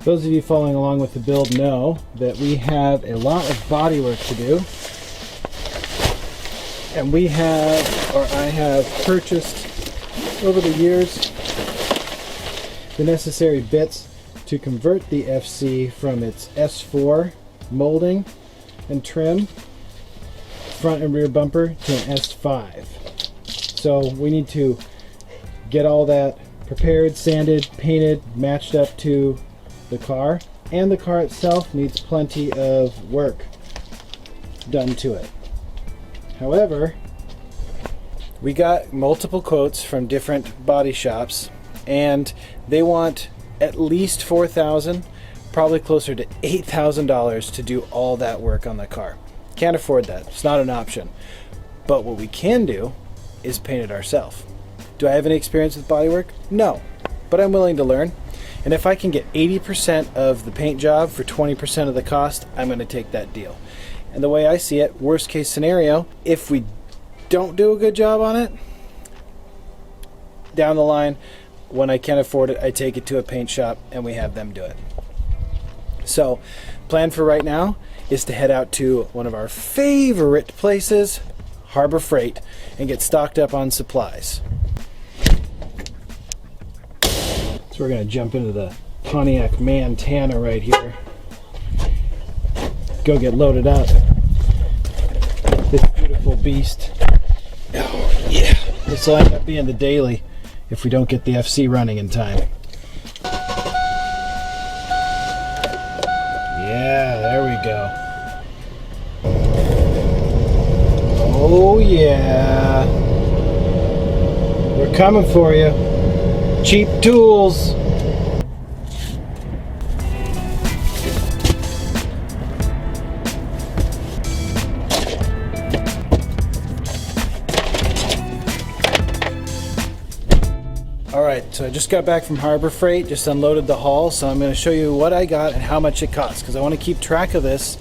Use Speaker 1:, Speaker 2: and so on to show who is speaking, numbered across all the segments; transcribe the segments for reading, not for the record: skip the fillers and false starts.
Speaker 1: Those of you following along with the build know that we have a lot of body work to do. And I have purchased over the years the necessary bits to convert the FC from its S4 molding and trim, front and rear bumper, to an S5. So we need to get all that prepared, sanded, painted, matched up to the car, and the car itself needs plenty of work done to it. However, we got multiple quotes from different body shops, and they want at least $4,000, probably closer to $8,000 to do all that work on the car. Can't afford that. It's not an option. But what we can do is paint it ourselves. Do I have any experience with bodywork? No, but I'm willing to learn. And if I can get 80% of the paint job for 20% of the cost, I'm going to take that deal. And the way I see it, worst case scenario, if we don't do a good job on it, down the line, when I can't afford it, I take it to a paint shop and we have them do it. So, plan for right now is to head out to one of our favorite places, Harbor Freight, and get stocked up on supplies. So we're going to jump into the Pontiac Montana right here. Go get loaded up. This beautiful beast. Oh yeah. This will end up being the daily if we don't get the FC running in time. Yeah, there we go. Oh yeah. We're coming for you. Cheap tools. Alright, so I just got back from Harbor Freight, just unloaded the haul, so I'm going to show you what I got and how much it costs, because I want to keep track of this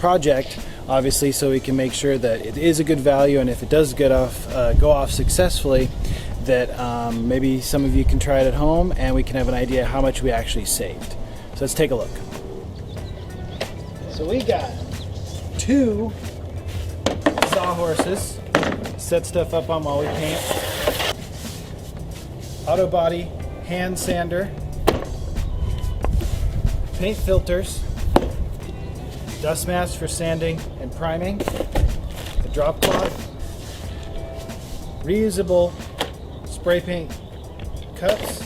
Speaker 1: project, obviously, so we can make sure that it is a good value, and if it does go off successfully, that maybe some of you can try it at home and we can have an idea how much we actually saved. So let's take a look. So we got 2 sawhorses, set stuff up on while we paint, auto body hand sander, paint filters, dust mask for sanding and priming, a drop cloth, reusable spray paint cups,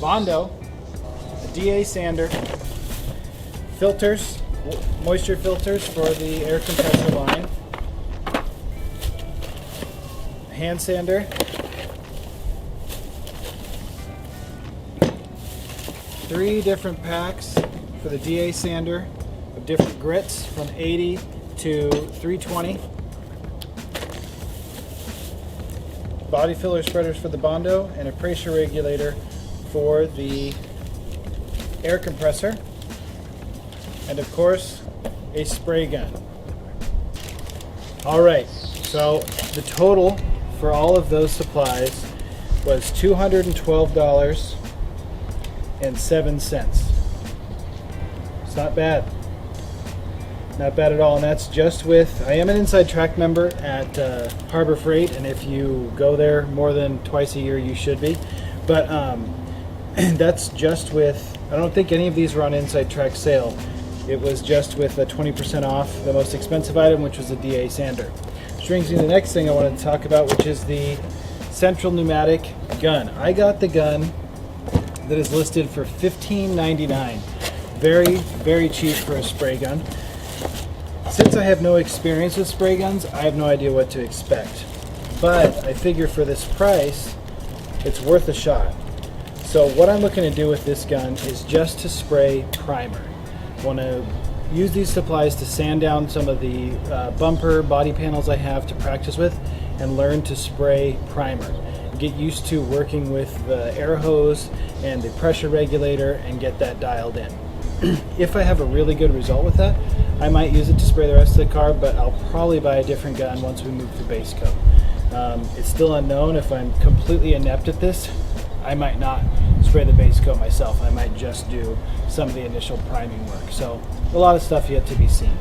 Speaker 1: Bondo, a DA sander, filters, moisture filters for the air compressor line, hand sander, 3 different packs for the DA sander of different grits from 80 to 320. Body filler spreaders for the Bondo, and a pressure regulator for the air compressor, and of course a spray gun. Alright, so the total for all of those supplies was $212.07. It's not bad. Not bad at all, and that's just with, I am an Inside Track member at Harbor Freight, and if you go there more than twice a year, you should be. But that's just with, I don't think any of these were on Inside Track sale. It was just with a 20% off the most expensive item, which was the DA sander. Which brings me to the next thing I wanted to talk about, which is the central pneumatic gun. I got the gun that is listed for $15.99. Very, very cheap for a spray gun. Since I have no experience with spray guns, I have no idea what to expect. But I figure for this price, it's worth a shot. So what I'm looking to do with this gun is just to spray primer. I want to use these supplies to sand down some of the bumper body panels I have to practice with, and learn to spray primer. Get used to working with the air hose and the pressure regulator and get that dialed in. If I have a really good result with that, I might use it to spray the rest of the car, but I'll probably buy a different gun once we move to base coat. It's still unknown if I'm completely inept at this. I might not spray the base coat myself, and I might just do some of the initial priming work. So a lot of stuff yet to be seen.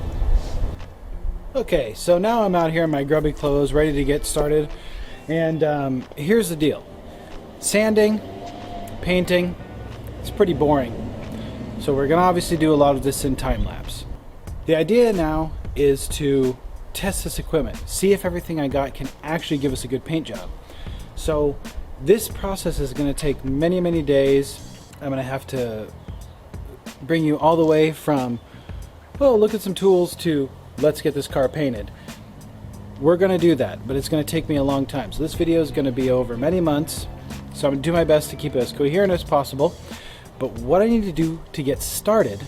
Speaker 1: Okay, so now I'm out here in my grubby clothes, ready to get started. And here's the deal. Sanding, painting, it's pretty boring. So we're gonna obviously do a lot of this in time-lapse. The idea now is to test this equipment, see if everything I got can actually give us a good paint job. So this process is gonna take many, many days. I'm gonna have to bring you all the way from, oh, look at some tools, to let's get this car painted. We're gonna do that, but it's gonna take me a long time. So this video is gonna be over many months. So I'm gonna do my best to keep it as coherent as possible. But what I need to do to get started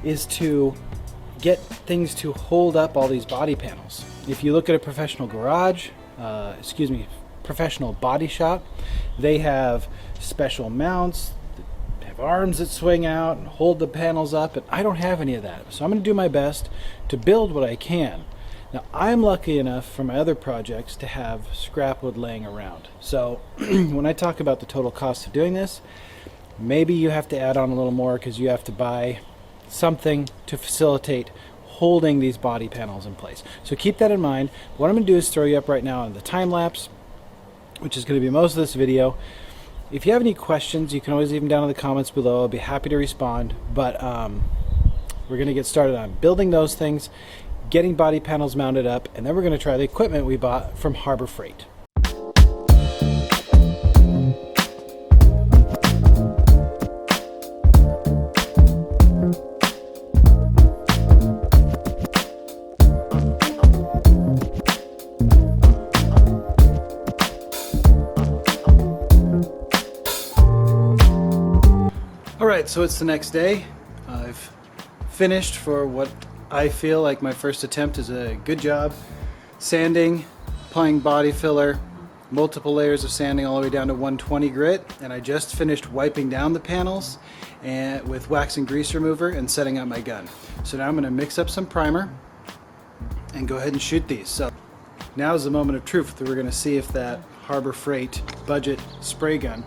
Speaker 1: is to get things to hold up all these body panels. If you look at a professional garage, professional body shop, they have special mounts, they have arms that swing out and hold the panels up, and I don't have any of that. So I'm going to do my best to build what I can. Now, I'm lucky enough for my other projects to have scrap wood laying around. So when I talk about the total cost of doing this, maybe you have to add on a little more because you have to buy something to facilitate holding these body panels in place. So keep that in mind. What I'm going to do is throw you up right now on the time-lapse, which is going to be most of this video. If you have any questions, you can always leave them down in the comments below. I'll be happy to respond. But we're going to get started on building those things, getting body panels mounted up, and then we're going to try the equipment we bought from Harbor Freight. Alright, so it's the next day. I've finished for what I feel like my first attempt is a good job. Sanding, applying body filler, multiple layers of sanding all the way down to 120 grit, and I just finished wiping down the panels and with wax and grease remover and setting up my gun. So now I'm going to mix up some primer and go ahead and shoot these. So now is the moment of truth. We're going to see if that Harbor Freight budget spray gun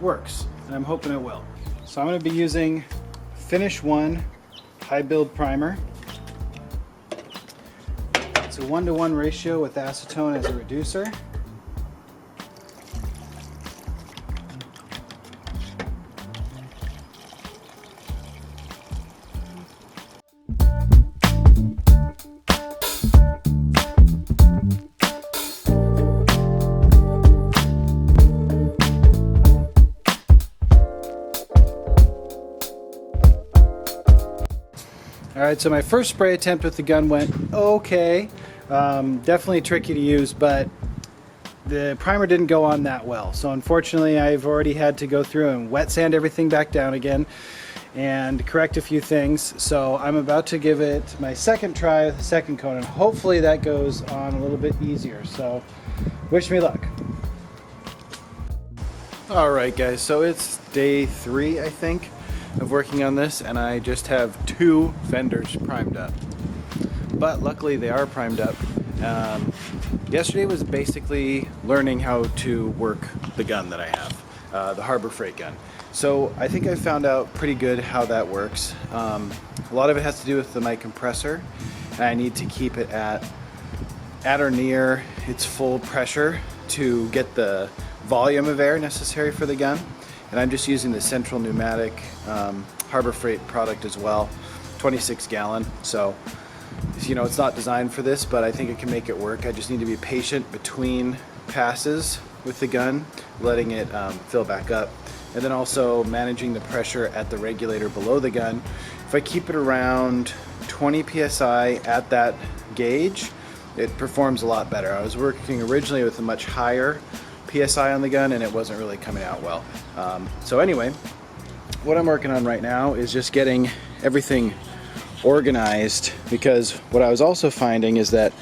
Speaker 1: works, and I'm hoping it will. So I'm going to be using Finish 1 high build primer. It's a 1-to-1 ratio with acetone as a reducer. Alright, so my first spray attempt with the gun went okay. Definitely tricky to use, but the primer didn't go on that well. So unfortunately I've already had to go through and wet sand everything back down again and correct a few things. So I'm about to give it my second try with the second coat, and hopefully that goes on a little bit easier. So wish me luck. Alright guys, so it's day 3 I think of working on this, and I just have 2 fenders primed up, but luckily they are primed up. Yesterday was basically learning how to work the gun that I have, the Harbor Freight gun. So I think I found out pretty good how that works. A lot of it has to do with my compressor, and I need to keep it at or near its full pressure to get the volume of air necessary for the gun. And I'm just using the Central Pneumatic Harbor Freight product as well, 26 gallon. So, you know, it's not designed for this, but I think it can make it work. I just need to be patient between passes with the gun, letting it fill back up, and then also managing the pressure at the regulator below the gun. If I keep it around 20 psi at that gauge, it performs a lot better. I was working originally with a much higher PSI on the gun, and it wasn't really coming out well. So anyway, what I'm working on right now is just getting everything organized, because what I was also finding is that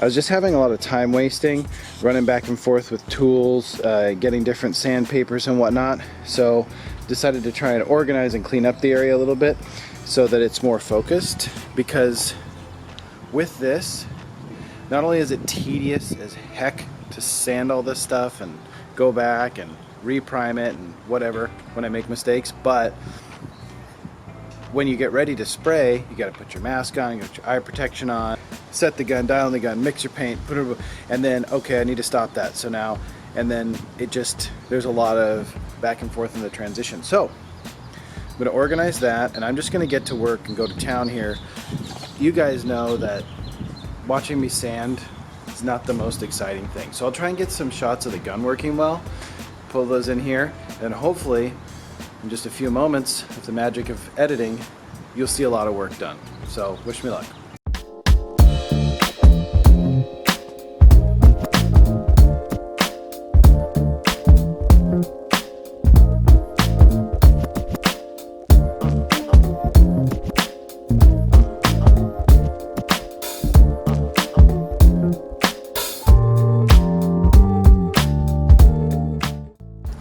Speaker 1: I was just having a lot of time wasting, running back and forth with tools, getting different sandpapers and whatnot. So decided to try and organize and clean up the area a little bit so that it's more focused, because with this, not only is it tedious as heck to sand all this stuff and go back and reprime it and whatever when I make mistakes. But when you get ready to spray, you got to put your mask on, you got your eye protection on, set the gun, dial in the gun, mix your paint, put it, and then okay, I need to stop that. So now, and then it just, there's a lot of back and forth in the transition. So I'm going to organize that, and I'm just going to get to work and go to town here. You guys know that watching me sand is not the most exciting thing. So I'll try and get some shots of the gun working well, pull those in here, and hopefully in just a few moments, with the magic of editing, you'll see a lot of work done. So wish me luck.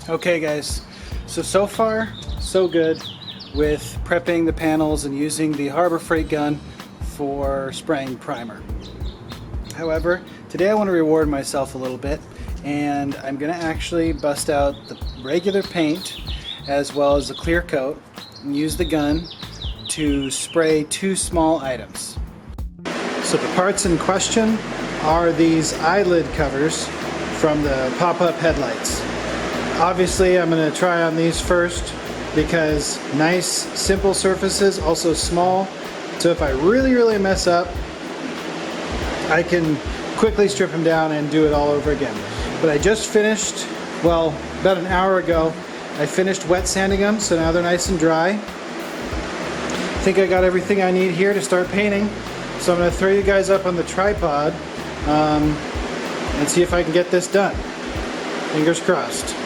Speaker 1: Okay guys, so far so good with prepping the panels and using the Harbor Freight gun for spraying primer. However, today I want to reward myself a little bit, and I'm going to actually bust out the regular paint as well as the clear coat and use the gun to spray two small items. So the parts in question are these eyelid covers from the pop-up headlights. Obviously, I'm going to try on these first because nice, simple surfaces, also small. So if I really mess up, I can quickly strip them down and do it all over again. But I just finished, well, about an hour ago, I finished wet sanding them, so now they're nice and dry. I think I got everything I need here to start painting. So I'm going to throw you guys up on the tripod and see if I can get this done. Fingers crossed.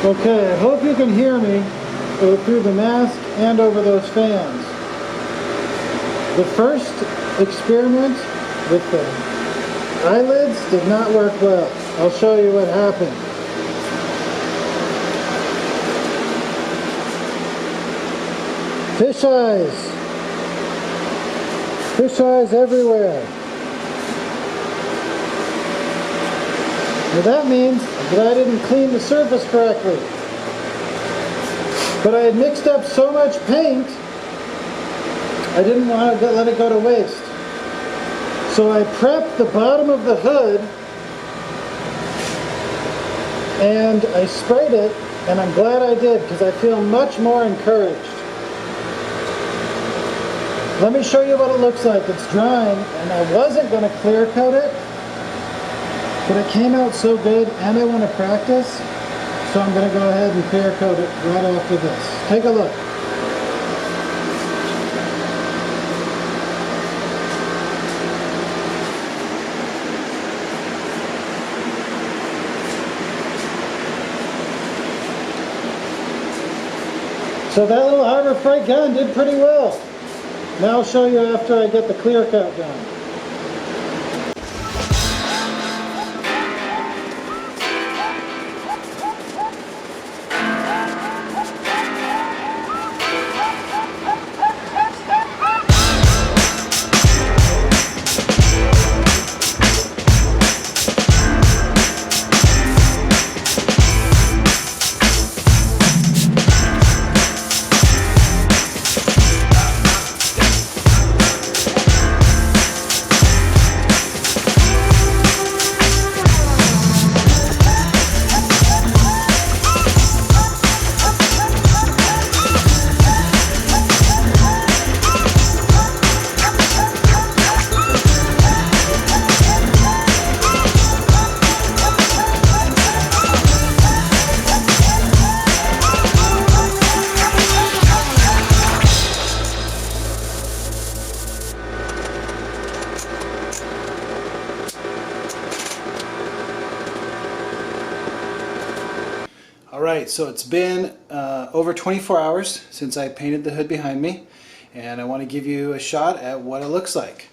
Speaker 1: Okay, I hope you can hear me through the mask and over those fans. The first experiment with the eyelids did not work well. I'll show you what happened. Fish eyes. Fish eyes everywhere. Now that means that I didn't clean the surface correctly. But I had mixed up so much paint, I didn't want to let it go to waste. So I prepped the bottom of the hood and I sprayed it, and I'm glad I did because I feel much more encouraged. Let me show you what it looks like. It's drying, and I wasn't going to clear coat it, but it came out so good, and I want to practice, so I'm going to go ahead and clear coat it right after this. Take a look. So that little Harbor Freight gun did pretty well. Now I'll show you after I get the clear coat done. Alright, so it's been over 24 hours since I painted the hood behind me, and I want to give you a shot at what it looks like.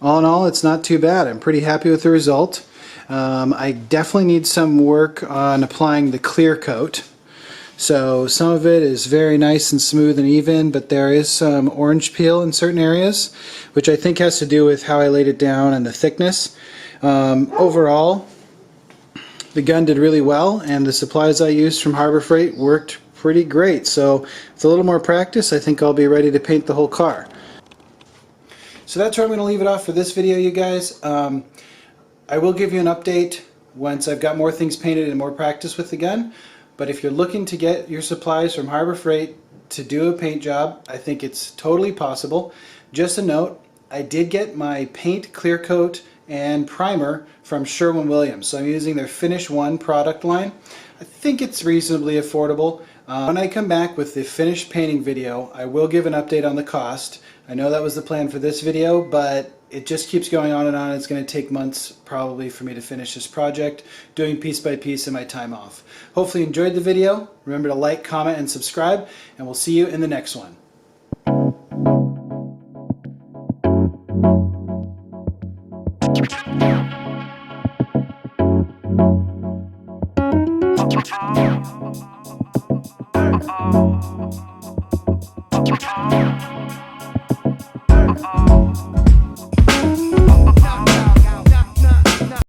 Speaker 1: All in all, it's not too bad. I'm pretty happy with the result. I definitely need some work on applying the clear coat. So some of it is very nice and smooth and even, but there is some orange peel in certain areas, which I think has to do with how I laid it down and the thickness. Overall, the gun did really well, and the supplies I used from Harbor Freight worked pretty great. So with a little more practice, I think I'll be ready to paint the whole car. So that's where I'm going to leave it off for this video, you guys. I will give you an update once I've got more things painted and more practice with the gun. But if you're looking to get your supplies from Harbor Freight to do a paint job, I think it's totally possible. Just a note, I did get my paint, clear coat, and primer from Sherwin Williams. So I'm using their Finish One product line. I think it's reasonably affordable. When I come back with the finished painting video, I will give an update on the cost. I know that was the plan for this video, but it just keeps going on and on. It's going to take months probably for me to finish this project, doing piece by piece in my time off. Hopefully you enjoyed the video. Remember to like, comment, and subscribe, and we'll see you in the next one.
Speaker 2: Oh.